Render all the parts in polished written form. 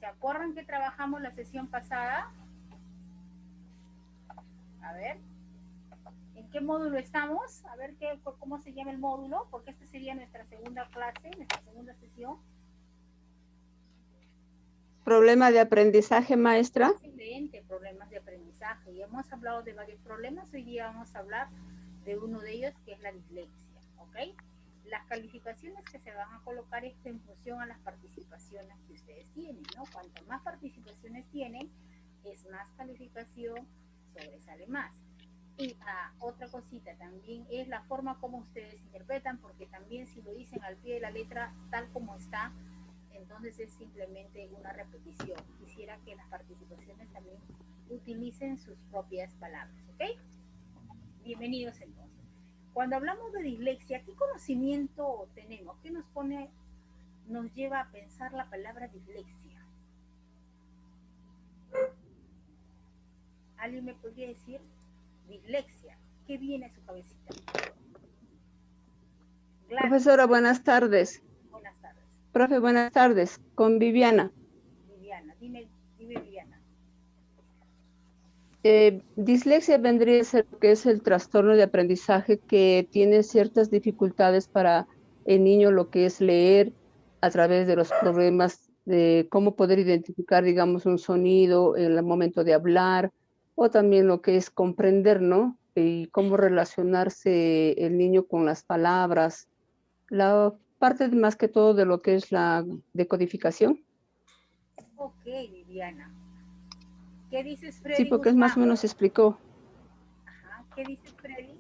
¿Se acuerdan que trabajamos la sesión pasada? A ver, ¿en qué módulo estamos? A ver cómo se llama el módulo, porque esta sería nuestra segunda clase, nuestra segunda sesión. Problema de aprendizaje, maestra. Excelente, problemas de aprendizaje. Y hemos hablado de varios problemas. Hoy día vamos a hablar de uno de ellos, que es la dislexia, ¿ok? Las calificaciones que se van a colocar es en función a las participaciones que ustedes tienen, ¿no? Cuanto más participaciones tienen, es más calificación, sobresale más. Y otra cosita también es la forma como ustedes interpretan, porque también si lo dicen al pie de la letra tal como está, entonces es simplemente una repetición. Quisiera que las participaciones también utilicen sus propias palabras, ¿ok? Bienvenidos entonces. Cuando hablamos de dislexia, ¿qué conocimiento tenemos? ¿Qué nos lleva a pensar la palabra dislexia? ¿Alguien me podría decir dislexia? ¿Qué viene a su cabecita? Gladys. Profesora, buenas tardes. Buenas tardes. Profe, buenas tardes. Con Viviana. Viviana, dime Viviana. Dislexia vendría a ser lo que es el trastorno de aprendizaje que tiene ciertas dificultades para el niño, lo que es leer a través de los problemas de cómo poder identificar, digamos, un sonido en el momento de hablar, o también lo que es comprender, ¿no? Y cómo relacionarse el niño con las palabras. La parte más que todo de lo que es la decodificación. Ok, Viviana. ¿Qué dices, Freddy? Sí, porque es más o Guzmán? menos explicó. Ajá. ¿Qué dices, Freddy?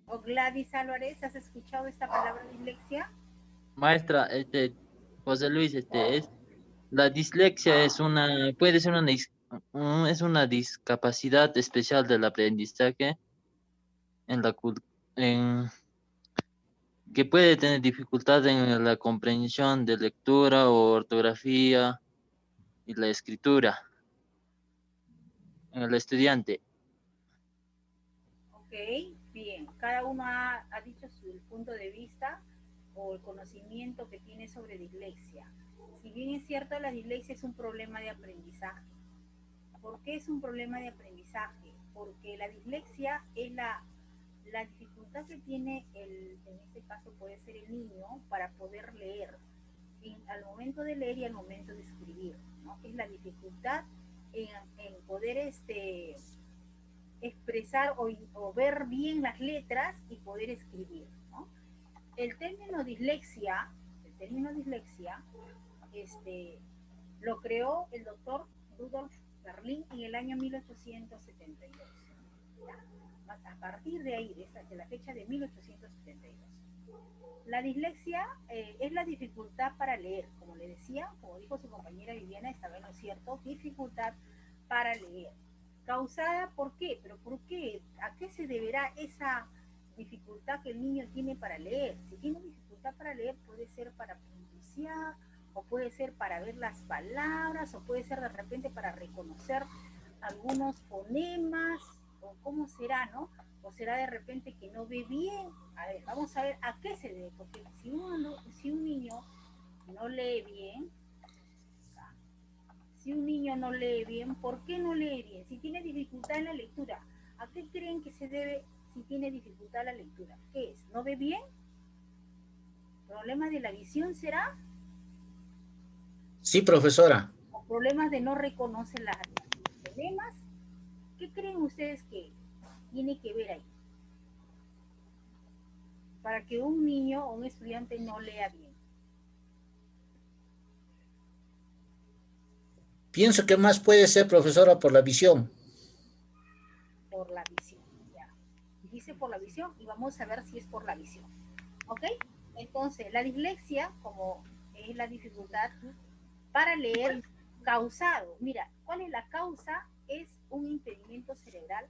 O Gladys Álvarez, ¿has escuchado esta palabra dislexia? Maestra, José Luis, la dislexia puede ser es una discapacidad especial del aprendizaje en en, que puede tener dificultad en la comprensión de lectura o ortografía y la escritura en el estudiante. Ok, bien. Cada uno ha dicho su punto de vista o el conocimiento que tiene sobre dislexia. Si bien es cierto, la dislexia es un problema de aprendizaje. ¿Por qué es un problema de aprendizaje? Porque la dislexia es la dificultad que tiene, en este caso puede ser el niño, para poder leer, al momento de leer y al momento de escribir, ¿no? Es la dificultad en poder expresar o ver bien las letras y poder escribir, ¿no? El término dislexia, lo creó el doctor Rudolf Berlin en el año 1872. ¿Ya? A partir de ahí, de la fecha de 1872. La dislexia es la dificultad para leer, como le decía, como dijo su compañera Viviana, estaba en lo cierto, dificultad para leer. ¿Causada por qué? ¿Pero por qué? ¿A qué se deberá esa dificultad que el niño tiene para leer? Si tiene dificultad para leer, puede ser para pronunciar, o puede ser para ver las palabras, o puede ser de repente para reconocer algunos fonemas, o cómo será, ¿no? O será de repente que no ve bien. A ver, vamos a ver a qué se debe, porque si un niño no lee bien, ¿por qué no lee bien? Si tiene dificultad en la lectura, ¿a qué creen que se debe si tiene dificultad en la lectura? ¿Qué es? ¿No ve bien? ¿Problema de la visión será? Sí, profesora. ¿O problemas de no reconocer los fonemas? ¿Qué creen ustedes que tiene que ver ahí? Para que un niño o un estudiante no lea bien. Pienso que más puede ser, profesora, por la visión. Por la visión, ya. Dice por la visión y vamos a ver si es por la visión. ¿Ok? Entonces, la dislexia, como es la dificultad para leer causado, mira, ¿cuál es la causa? Es un impedimento cerebral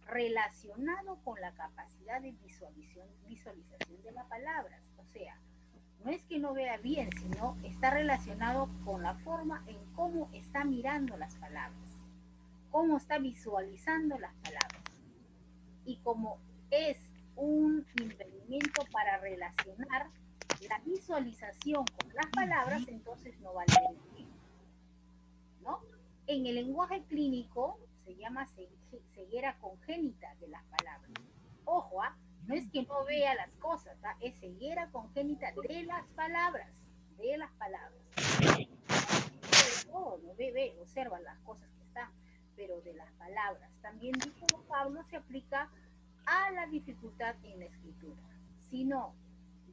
relacionado con la capacidad de visualización de las palabras. O sea, no es que no vea bien, sino está relacionado con la forma en cómo está mirando las palabras, cómo está visualizando las palabras. Y como es un tanto, para relacionar la visualización con las palabras, entonces no va a leer bien, ¿no? En el lenguaje clínico se llama ceguera congénita de las palabras. Ojo, no es que no vea las cosas, es ceguera congénita de las palabras, de las palabras. No ve, observa las cosas que están, pero de las palabras. También dicho vocablo se aplica a la dificultad en la escritura. Si no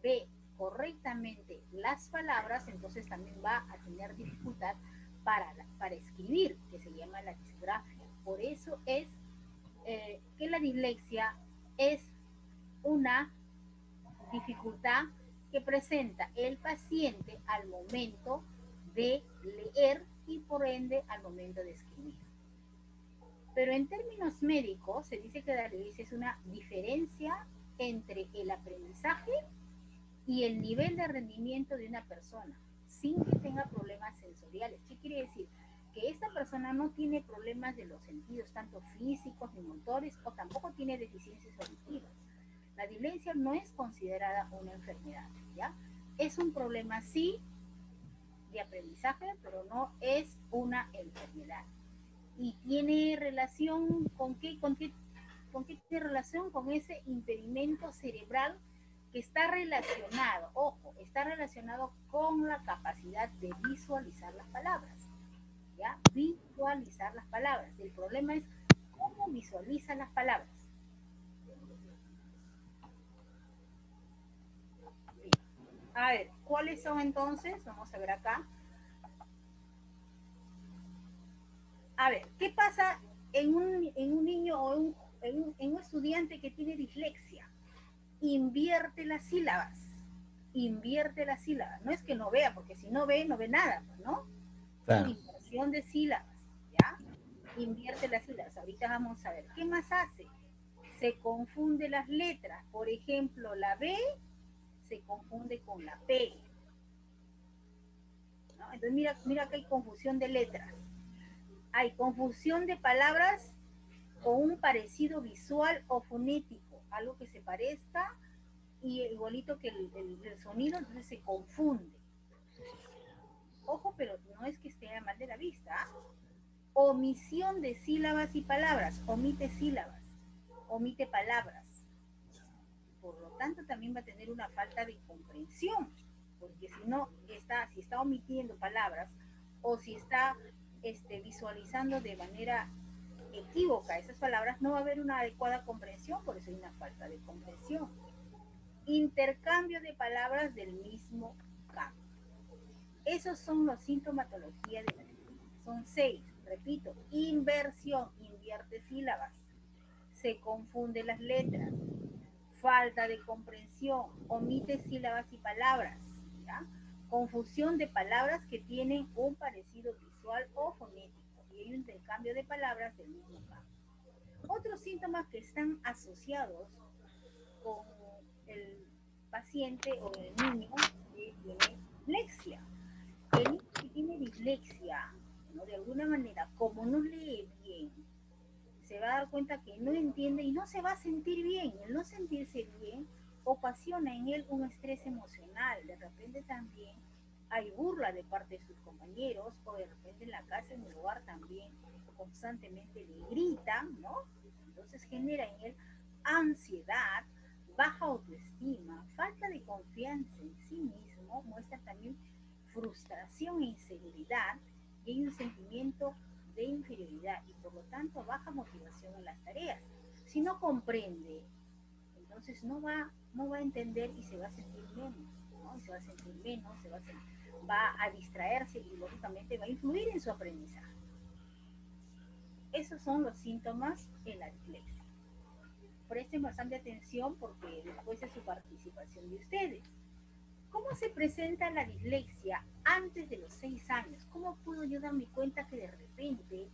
ve correctamente las palabras, entonces también va a tener dificultad para escribir, que se llama la disgrafia. Por eso es que la dislexia es una dificultad que presenta el paciente al momento de leer y por ende al momento de escribir. Pero en términos médicos se dice que la dislexia es una diferencia entre el aprendizaje y el nivel de rendimiento de una persona, sin que tenga problemas sensoriales. ¿Qué quiere decir? Que esta persona no tiene problemas de los sentidos, tanto físicos ni motores, o tampoco tiene deficiencias auditivas. La dislexia no es considerada una enfermedad, ¿ya? Es un problema, sí, de aprendizaje, pero no es una enfermedad. ¿Y tiene relación con qué tiene relación? Con ese impedimento cerebral que está relacionado, ojo, está relacionado con la capacidad de visualizar las palabras, ¿ya? Visualizar las palabras. El problema es cómo visualizan las palabras. Bien. A ver, ¿cuáles son entonces? Vamos a ver acá. A ver, ¿qué pasa en un niño o en un estudiante que tiene dislexia? Invierte las sílabas. Invierte las sílabas. No es que no vea, porque si no ve nada, ¿no? Claro. Inversión de sílabas, ¿ya? Invierte las sílabas. Ahorita vamos a ver. ¿Qué más hace? Se confunde las letras. Por ejemplo, la B se confunde con la P, ¿no? Entonces mira que hay confusión de letras. Hay confusión de palabras o un parecido visual o fonético, algo que se parezca y igualito que el sonido, entonces se confunde. Ojo, pero no es que esté mal de la vista. Omisión de sílabas y palabras, omite sílabas, omite palabras. Por lo tanto, también va a tener una falta de comprensión, porque si está omitiendo palabras o si está visualizando de manera equívoca esas palabras, no va a haber una adecuada comprensión, por eso hay una falta de comprensión. Intercambio de palabras del mismo campo. Esos son los sintomatologías de la dislexia. Son 6, repito: inversión, invierte sílabas, se confunde las letras, falta de comprensión, omite sílabas y palabras, ¿ya? Confusión de palabras que tienen un parecido visual o fonético, y hay un intercambio de palabras del mismo campo. Otros síntomas que están asociados con el paciente o el niño que tiene dislexia. El niño que tiene dislexia, ¿no? De alguna manera, como no lee bien, se va a dar cuenta que no entiende y no se va a sentir bien. El no sentirse bien ocasiona en él un estrés emocional. De repente también hay burla de parte de sus compañeros, o de repente en la casa, en el hogar también constantemente le gritan, ¿no? Entonces genera en él ansiedad, baja autoestima, falta de confianza en sí mismo, muestra también frustración e inseguridad, y hay un sentimiento de inferioridad y por lo tanto baja motivación en las tareas. Si no comprende, entonces no va a entender y se va a sentir menos, ¿no? Y se va a sentir menos, va a distraerse y lógicamente va a influir en su aprendizaje. Esos son los síntomas en la dislexia. Presten bastante atención porque después de su participación de ustedes. ¿Cómo se presenta la dislexia antes de los 6 años? ¿Cómo puedo yo darme cuenta que de repente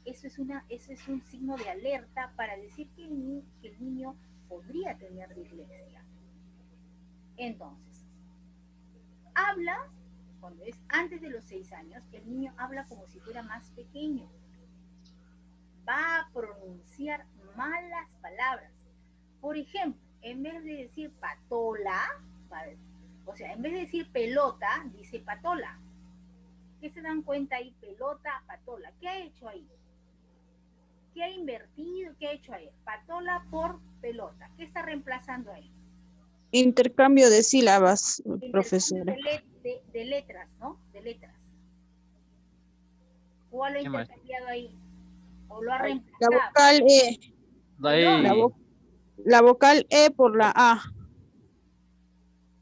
eso es un signo de alerta para decir que el niño podría tener dislexia? Entonces, habla, cuando es antes de los 6 años, el niño habla como si fuera más pequeño. Va a pronunciar malas palabras. Por ejemplo, en vez de decir patola, o sea, en vez de decir pelota, dice patola. ¿Qué se dan cuenta ahí? Pelota, patola. ¿Qué ha hecho ahí? ¿Qué ha invertido? ¿Qué ha hecho ahí? Patola por pelota. ¿Qué está reemplazando ahí? Intercambio de sílabas, Intercambio profesora. de letras, ¿no? De letras. ¿Cuál lo ha ¿Qué más? intercambiado ahí? ¿O lo ha La reemplazado? vocal E. Ahí, La vocal E por la A.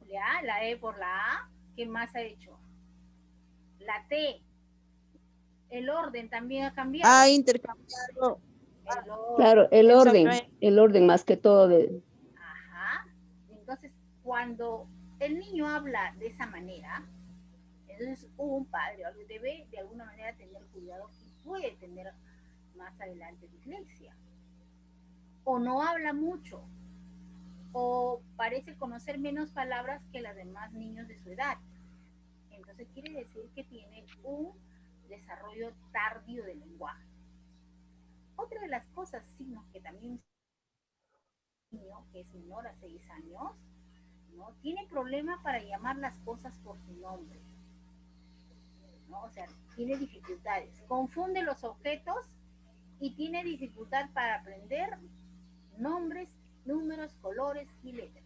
Ya, la E por la A. ¿Qué más ha hecho? La T. El orden también ha cambiado. Ha intercambiado. El orden. Claro, Exactamente. el orden más que todo de, Ajá. Entonces, cuando el niño habla de esa manera, entonces un padre debe de alguna manera tener cuidado y puede tener más adelante dislexia. O no habla mucho, o parece conocer menos palabras que los demás niños de su edad. Entonces quiere decir que tiene un desarrollo tardío del lenguaje. Otra de las cosas, signos que también un niño que es menor a 6 años, ¿no? Tiene problema para llamar las cosas por su nombre, ¿no? O sea, tiene dificultades, confunde los objetos y tiene dificultad para aprender nombres, números, colores y letras.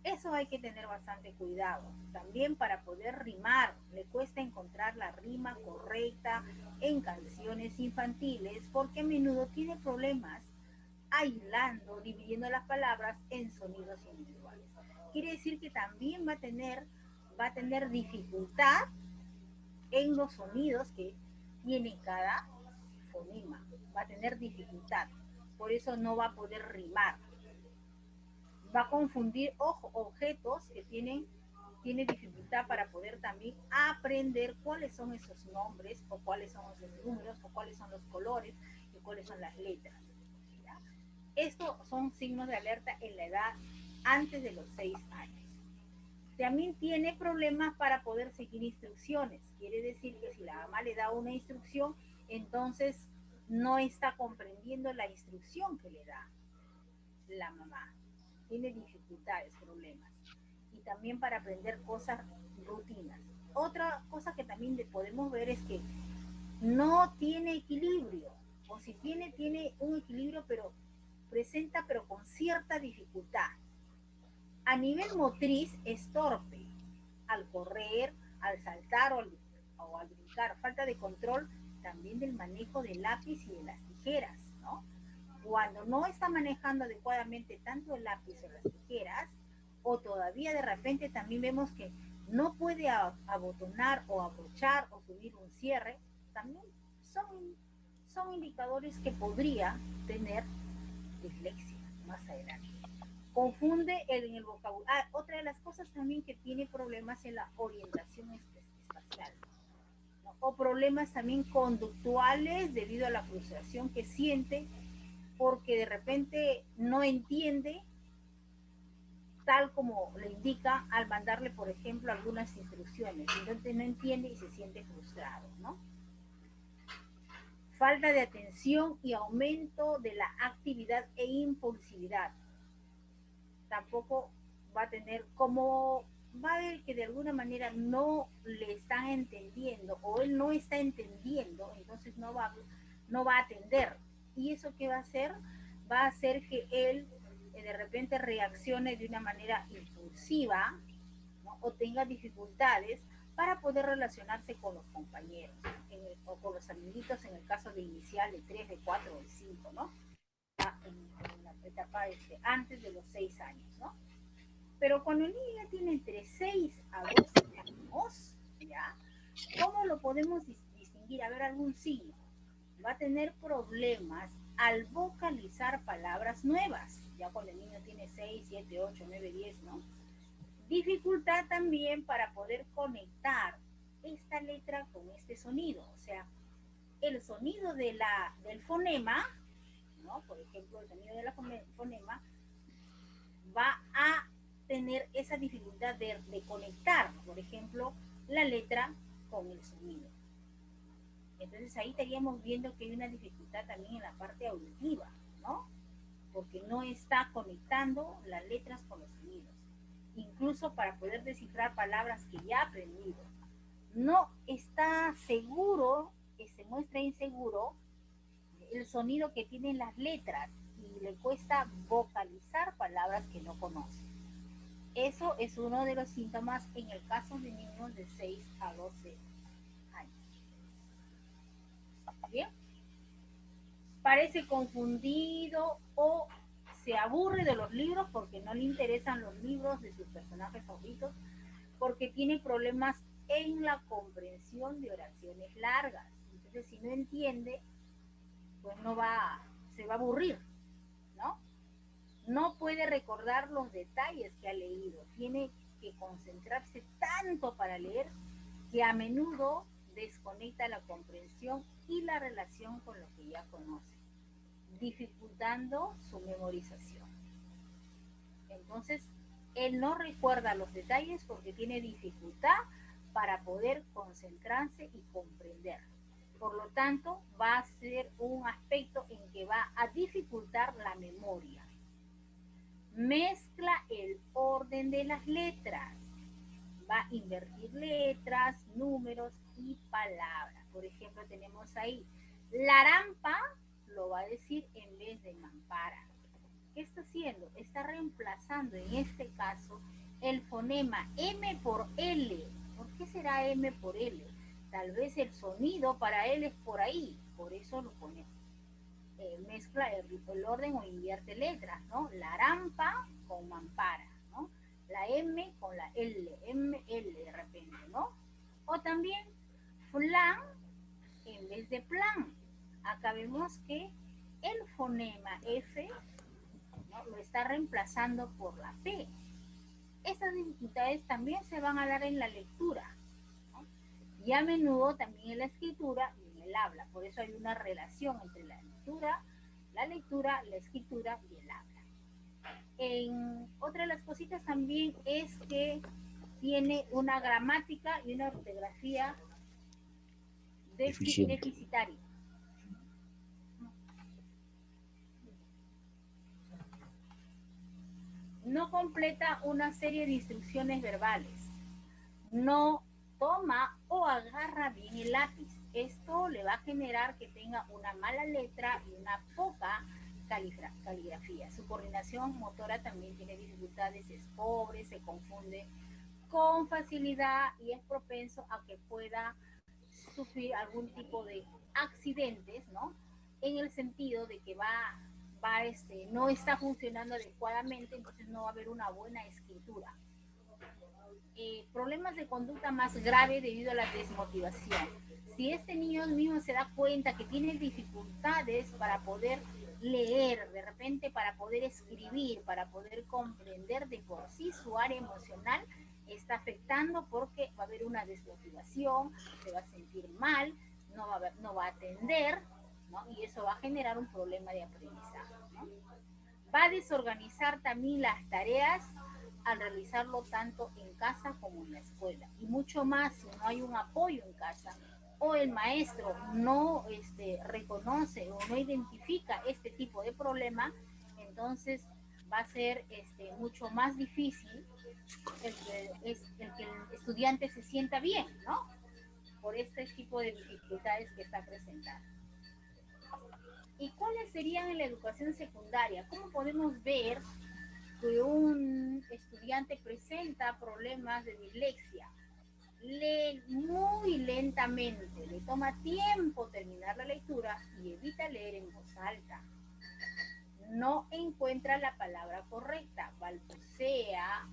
Eso hay que tener bastante cuidado. También para poder rimar, le cuesta encontrar la rima correcta en canciones infantiles porque a menudo tiene problemas aislando, dividiendo las palabras en sonidos individuales. Quiere decir que también va a tener dificultad en los sonidos que tiene cada fonema. Va a tener dificultad. Por eso no va a poder rimar. Va a confundir objetos que tiene dificultad para poder también aprender cuáles son esos nombres o cuáles son esos números o cuáles son los colores y cuáles son las letras. ¿Ya? Estos son signos de alerta en la edad antes de los 6 años. También tiene problemas para poder seguir instrucciones. Quiere decir que si la mamá le da una instrucción, entonces no está comprendiendo la instrucción que le da la mamá. Tiene dificultades, problemas. Y también para aprender cosas, rutinas. Otra cosa que también podemos ver es que no tiene equilibrio. O si tiene un equilibrio, pero con cierta dificultad. A nivel motriz es torpe. Al correr, al saltar o al brincar. Falta de control también del manejo del lápiz y de las tijeras, ¿no? Cuando no está manejando adecuadamente tanto el lápiz o las tijeras, o todavía de repente también vemos que no puede abotonar o abrochar o subir un cierre, también son indicadores que podría tener dislexia más adelante. Confunde en el vocabulario. Otra de las cosas también que tiene problemas en la orientación espacial, ¿no? O problemas también conductuales debido a la frustración que siente porque de repente no entiende tal como le indica al mandarle, por ejemplo, algunas instrucciones. Entonces no entiende y se siente frustrado, ¿no? Falta de atención y aumento de la actividad e impulsividad. Tampoco va a tener como, va a ver que de alguna manera no le están entendiendo o él no está entendiendo, entonces no va a atender. ¿Y eso qué va a hacer? Va a hacer que él de repente reaccione de una manera impulsiva, ¿no? O tenga dificultades para poder relacionarse con los compañeros o con los amiguitos en el caso de inicial de 3, de 4 o de 5, ¿no? En la etapa antes de los 6 años, ¿no? Pero cuando el niño ya tiene entre 6 a 12 años, ¿ya? ¿Cómo lo podemos distinguir? A ver, algún signo. Va a tener problemas al vocalizar palabras nuevas, ya cuando el niño tiene 6, 7, 8, 9, 10, ¿no? Dificultad también para poder conectar esta letra con este sonido, o sea, el sonido del fonema, ¿no? Por ejemplo, el sonido del fonema va a tener esa dificultad de conectar, por ejemplo, la letra con el sonido. Entonces ahí estaríamos viendo que hay una dificultad también en la parte auditiva, ¿no? porque no está conectando las letras con los sonidos, incluso para poder descifrar palabras que ya ha aprendido. No está seguro, que se muestra inseguro el sonido que tienen las letras y le cuesta vocalizar palabras que no conoce. Eso es uno de los síntomas en el caso de niños de 6 a 12 años. ¿Bien? Parece confundido o se aburre de los libros porque no le interesan los libros de sus personajes favoritos, porque tiene problemas en la comprensión de oraciones largas. Entonces, si no entiende, pues se va a aburrir, ¿no? No puede recordar los detalles que ha leído, tiene que concentrarse tanto para leer que a menudo desconecta la comprensión y la relación con lo que ya conoce, dificultando su memorización. Entonces, él no recuerda los detalles porque tiene dificultad para poder concentrarse y comprender. Por lo tanto, va a ser un aspecto en que va a dificultar la memoria. Mezcla el orden de las letras. Va a invertir letras, números y palabras. Por ejemplo, tenemos ahí larampa, lo va a decir en vez de mampara. ¿Qué está haciendo? Está reemplazando en este caso el fonema M por L. ¿Por qué será M por L? Tal vez el sonido para él es por ahí, por eso lo pone. Mezcla el orden o invierte letras, ¿no? Larampa con mampara, ¿no? La M con la L, ML de repente, ¿no? O también flan en vez de plan. Acá vemos que el fonema F, ¿no?, lo está reemplazando por la P. Estas dificultades también se van a dar en la lectura, ¿no? Y a menudo también en la escritura y en el habla. Por eso hay una relación entre la lectura, la escritura y el habla. Otra de las cositas también es que tiene una gramática y una ortografía deficitaria. No completa una serie de instrucciones verbales. No toma o agarra bien el lápiz. Esto le va a generar que tenga una mala letra y una poca caligrafía. Su coordinación motora también tiene dificultades, es pobre, se confunde con facilidad y es propenso a que pueda sufrir algún tipo de accidentes, ¿no? En el sentido de que no está funcionando adecuadamente, entonces no va a haber una buena escritura. Problemas de conducta más grave debido a la desmotivación. Si este niño mismo se da cuenta que tiene dificultades para poder leer, de repente para poder escribir, para poder comprender de por sí su área emocional, está afectando porque va a haber una desmotivación, se va a sentir mal, no va a atender, ¿no? Y eso va a generar un problema de aprendizaje, ¿no? Va a desorganizar también las tareas al realizarlo tanto en casa como en la escuela. Y mucho más si no hay un apoyo en casa o el maestro no reconoce o no identifica este tipo de problema, entonces va a ser mucho más difícil el que el estudiante se sienta bien, ¿no? Por este tipo de dificultades que está presentando. ¿Y cuáles serían en la educación secundaria? ¿Cómo podemos ver que un estudiante presenta problemas de dislexia? Lee muy lentamente, le toma tiempo terminar la lectura y evita leer en voz alta. No encuentra la palabra correcta, balbucea,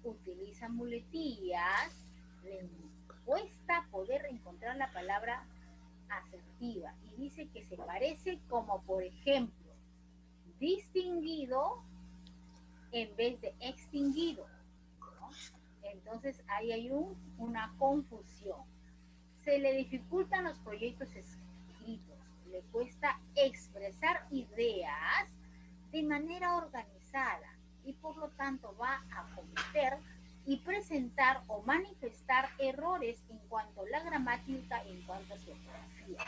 utiliza muletillas, le cuesta poder encontrar la palabra asertiva y dice que se parece como, por ejemplo, distinguido en vez de extinguido, ¿no? Entonces ahí hay una confusión. Se le dificultan los proyectos escritos, le cuesta expresar ideas de manera organizada y por lo tanto va a cometer y presentar o manifestar errores en cuanto a la gramática, en cuanto a su ortografía.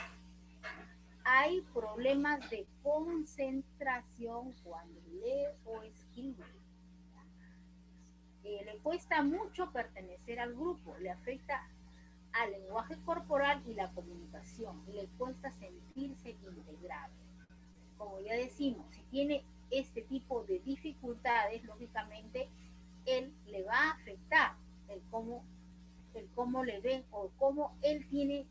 hay problemas de concentración cuando lee o escribe. Le cuesta mucho pertenecer al grupo, le afecta al lenguaje corporal y la comunicación, le cuesta sentirse integrado. Como ya decimos, si tiene este tipo de dificultades, lógicamente, él le va a afectar el cómo le ven o cómo él tiene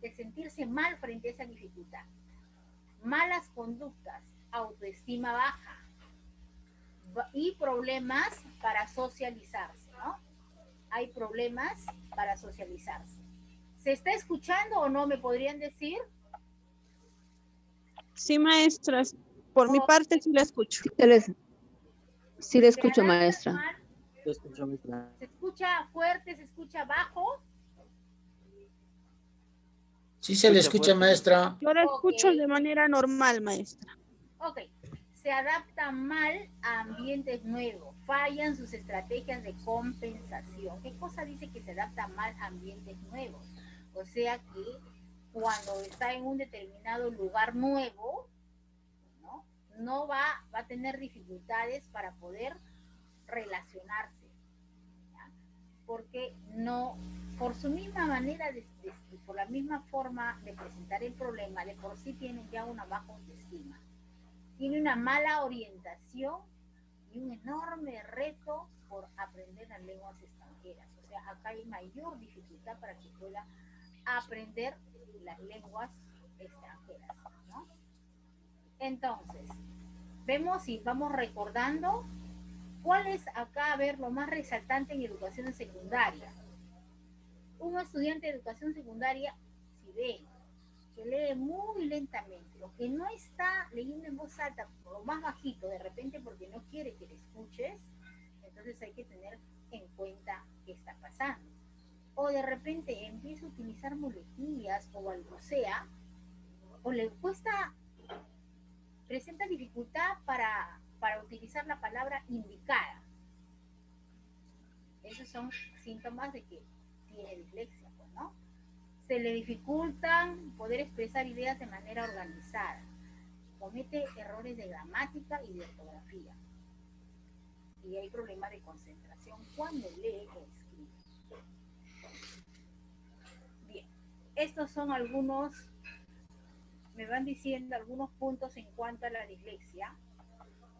de sentirse mal frente a esa dificultad. Malas conductas, autoestima baja y problemas para socializarse, ¿no? Hay problemas para socializarse. ¿Se está escuchando o no? ¿Me podrían decir? Sí, maestra. Por mi parte sí la escucho. Sí le escucho, maestra. Te escucho, maestra. ¿Se escucha fuerte? ¿Se escucha bajo? Sí se le escucha, fuerte. maestra. Yo la escucho Ok. de manera normal, maestra. Ok. Se adapta mal a ambientes nuevos. Fallan sus estrategias de compensación. ¿Qué cosa dice que se adapta mal a ambientes nuevos? O sea que cuando está en un determinado lugar nuevo, no va a tener dificultades para poder relacionarse, ¿ya? Porque no, por su misma manera, por la misma forma de presentar el problema, de por sí tiene ya una baja autoestima, tiene una mala orientación y un enorme reto por aprender las lenguas extranjeras. O sea, acá hay mayor dificultad para que pueda aprender las lenguas extranjeras, ¿no? Entonces, vemos y vamos recordando cuál es acá, a ver, lo más resaltante en educación secundaria. Un estudiante de educación secundaria, si ve que lee muy lentamente, o que no está leyendo en voz alta, o más bajito, de repente porque no quiere que le escuches, entonces hay que tener en cuenta qué está pasando. O de repente empieza a utilizar muletillas o balbucea, o le cuesta, presenta dificultad para utilizar la palabra indicada. Esos son síntomas de que tiene dislexia, pues, ¿no? Se le dificultan poder expresar ideas de manera organizada. Comete errores de gramática y de ortografía. Y hay problemas de concentración cuando lee o escribe. Bien, estos son algunos, me van diciendo algunos puntos en cuanto a la dislexia.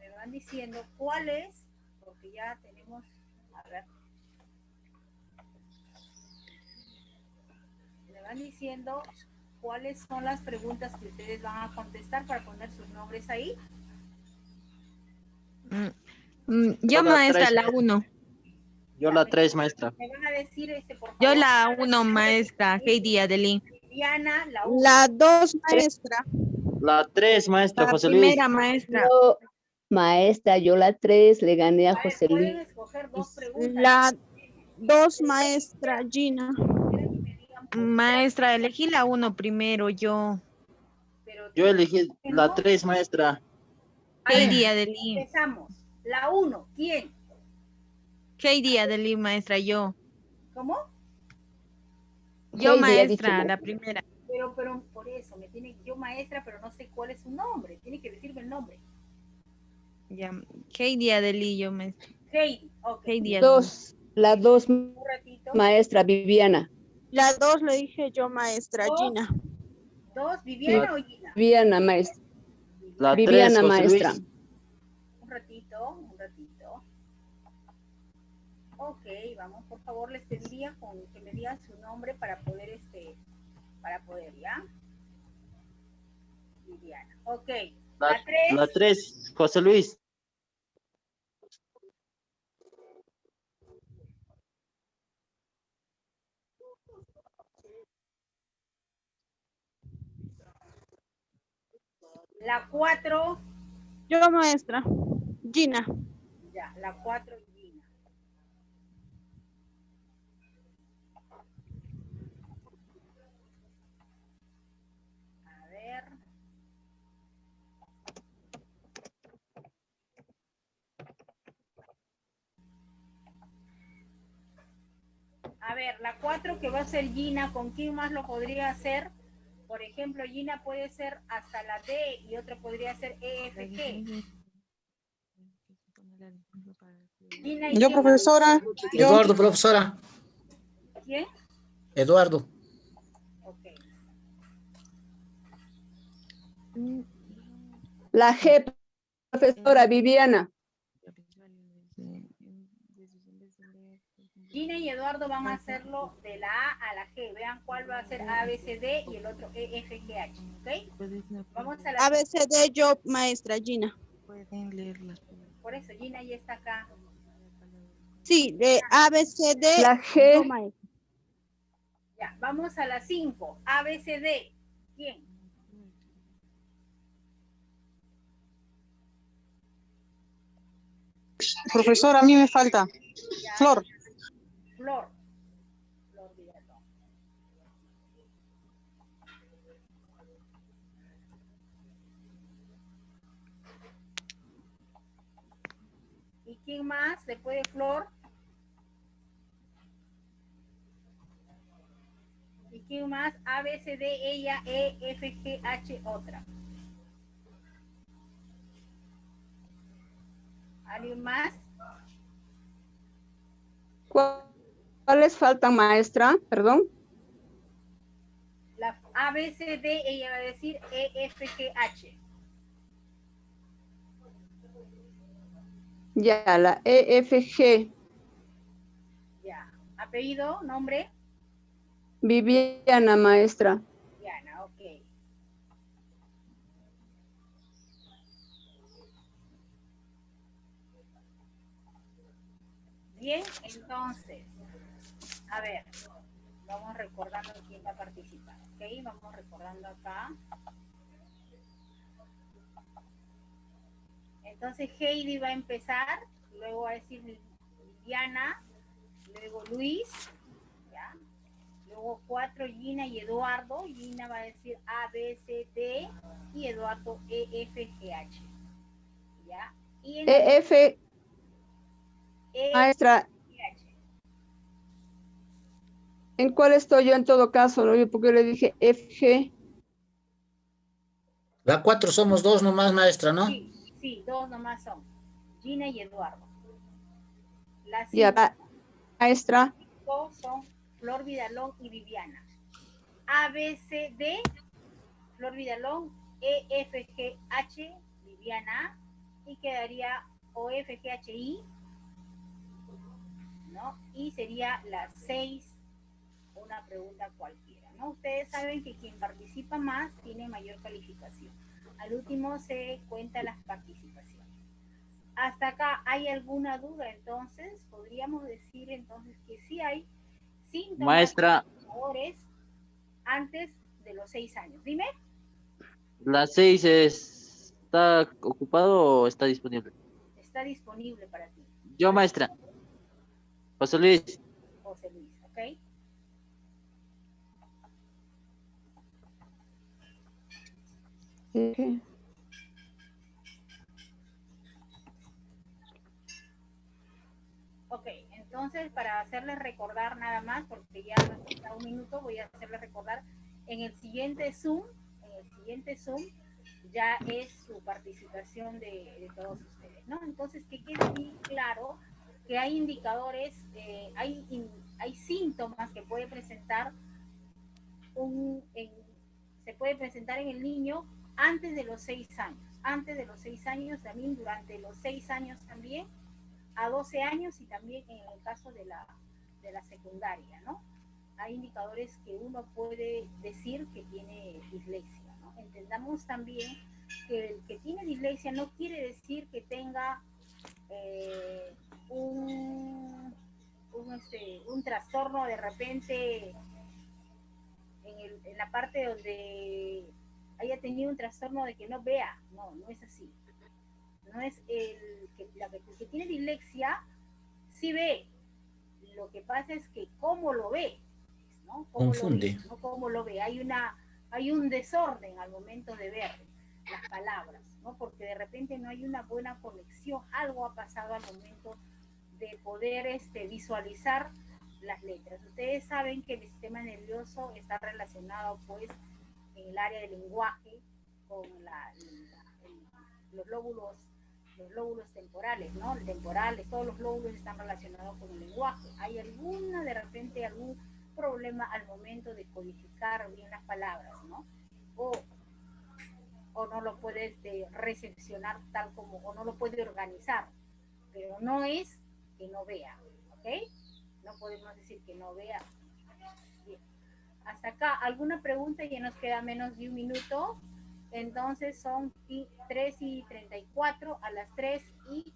Me van diciendo cuáles, porque ya tenemos, a ver, me van diciendo cuáles son las preguntas que ustedes van a contestar para poner sus nombres ahí. Yo, la maestra, tres. la 1. Yo la 3, maestra. Me van a decir, por favor. Yo la 1, maestra. Heidi Adelín. Diana, la 1. La 2, maestra. La 3, maestra La José Luis. primera, maestra. Yo, maestra, yo la 3 le gané a A ver, José pueden Luis. escoger dos preguntas. La 2, maestra Gina. Maestra, elegí la 1 primero, yo. Pero Yo elegí que la no. 3, maestra. A ver, Heidi Adelín. empezamos. La 1, ¿quién? Heidi Adelín, maestra, yo. ¿Cómo? Yo, Heidi ha maestra, dicho, la primera. Pero por eso, me tiene yo maestra, pero no sé cuál es su nombre. Tiene que decirme el nombre. Ya. Heidi Adelín, yo, maestra. Heidi, ok. Heidi Adelín. 2, la 2, Un ratito. maestra Viviana. La 2 le dije yo, maestra Dos. Gina. 2, ¿Viviana o Gina? Viviana, maestra. La 3, Viviana, José maestra. Luis. Un ratito, un ratito. Ok, vamos, por favor, les pediría que me digan su nombre para poder, ¿ya? Viviana. Ok, la 3. La 3, José Luis. La 4. Yo, maestra Gina. Ya, la 4, Gina. A ver. A ver, la 4 que va a ser Gina, ¿con quién más lo podría hacer? Por ejemplo, Gina puede ser hasta la D y otro podría ser EFG. Gina, ¿y Yo, quién más? profesora, yo. Eduardo, profesora. ¿Quién? Eduardo. Ok. La G, profesora Viviana. Gina y Eduardo van a hacerlo de la A a la G. Vean cuál va a ser A, B, C, D y el otro E, F, G, H. ¿Ok? Vamos a la... ABCD, yo, maestra Gina. Pueden leer las Por eso Gina ya está acá. Sí, de ABCD, La yo, G, maestra. Ya, vamos a la 5. A, B, C, D. ¿Quién? Profesora, a mí me falta. Ya. Flor. Flor. Flor Villalón. ¿Y quién más después de Flor? ¿Y quién más? A, B, C, D, ella, E, F, G, H, otra. ¿Alguien más? ¿cuáles faltan, maestra? Perdón. La A, B, C, D, ella va a decir E, F, G, H. Ya, la EFG. Ya. Apellido, nombre. Viviana, maestra. Diana, ok. Bien, entonces, a ver, vamos recordando quién va a participar, ¿ok? Vamos recordando acá. Entonces Heidi va a empezar, luego va a decir Viviana, luego Luis, ¿ya? Luego 4 Gina y Eduardo. Gina va a decir A, B, C, D y Eduardo E, F, G, H, ¿ya? Y en EF, maestra, H. ¿en cuál estoy yo en todo caso? ¿No? Porque yo le dije FG. La 4 somos 2 nomás, maestra, ¿no? Sí, sí, 2 nomás son. Gina y Eduardo. Las Ya, maestra. 5 son Flor Vidalón y Viviana. A, B, C, D, Flor Vidalón, E, F, G, H, Viviana, y quedaría O, F, G, H, I, ¿no? Y sería las 6, una pregunta cualquiera, ¿no? Ustedes saben que quien participa más tiene mayor calificación. Al último se cuenta las participaciones. Hasta acá, ¿hay alguna duda? Entonces, podríamos decir entonces que sí hay síntomas Maestra, antes de los 6 años. Dime. la 6 ¿está ocupado o está disponible? Está disponible para ti. Yo, maestra. José Luis. José Luis, ¿ok? FG. Ok, entonces para hacerles recordar nada más, porque ya nos queda un minuto, voy a hacerles recordar en el siguiente Zoom ya es su participación de todos ustedes, ¿no? Entonces que quede bien claro que hay indicadores, hay síntomas que puede presentar se puede presentar en el niño antes de los 6 años, también durante los 6 años también, a 12 años y también en el caso de la secundaria, ¿no? Hay indicadores que uno puede decir que tiene dislexia, ¿no? Entendamos también que el que tiene dislexia no quiere decir que tenga un trastorno de repente en la parte donde haya tenido un trastorno de que no vea, no es así. No es el que tiene dislexia, sí ve. Lo que pasa es que cómo lo ve, ¿no? Confunde. Cómo lo ve. Hay un desorden al momento de ver las palabras, ¿no? Porque de repente no hay una buena conexión, algo ha pasado al momento de poder visualizar las letras. Ustedes saben que el sistema nervioso está relacionado pues en el área del lenguaje con los lóbulos temporales, ¿no? Temporales, todos los lóbulos están relacionados con el lenguaje. ¿Hay de repente, algún problema al momento de codificar bien las palabras, ¿no? O no lo puedes recepcionar tal como, o no lo puede organizar, pero no es que no vea, ¿ok? No podemos decir que no vea. Bien. Hasta acá, ¿alguna pregunta? Ya nos queda menos de un minuto. Entonces son 3:34, a las 3:34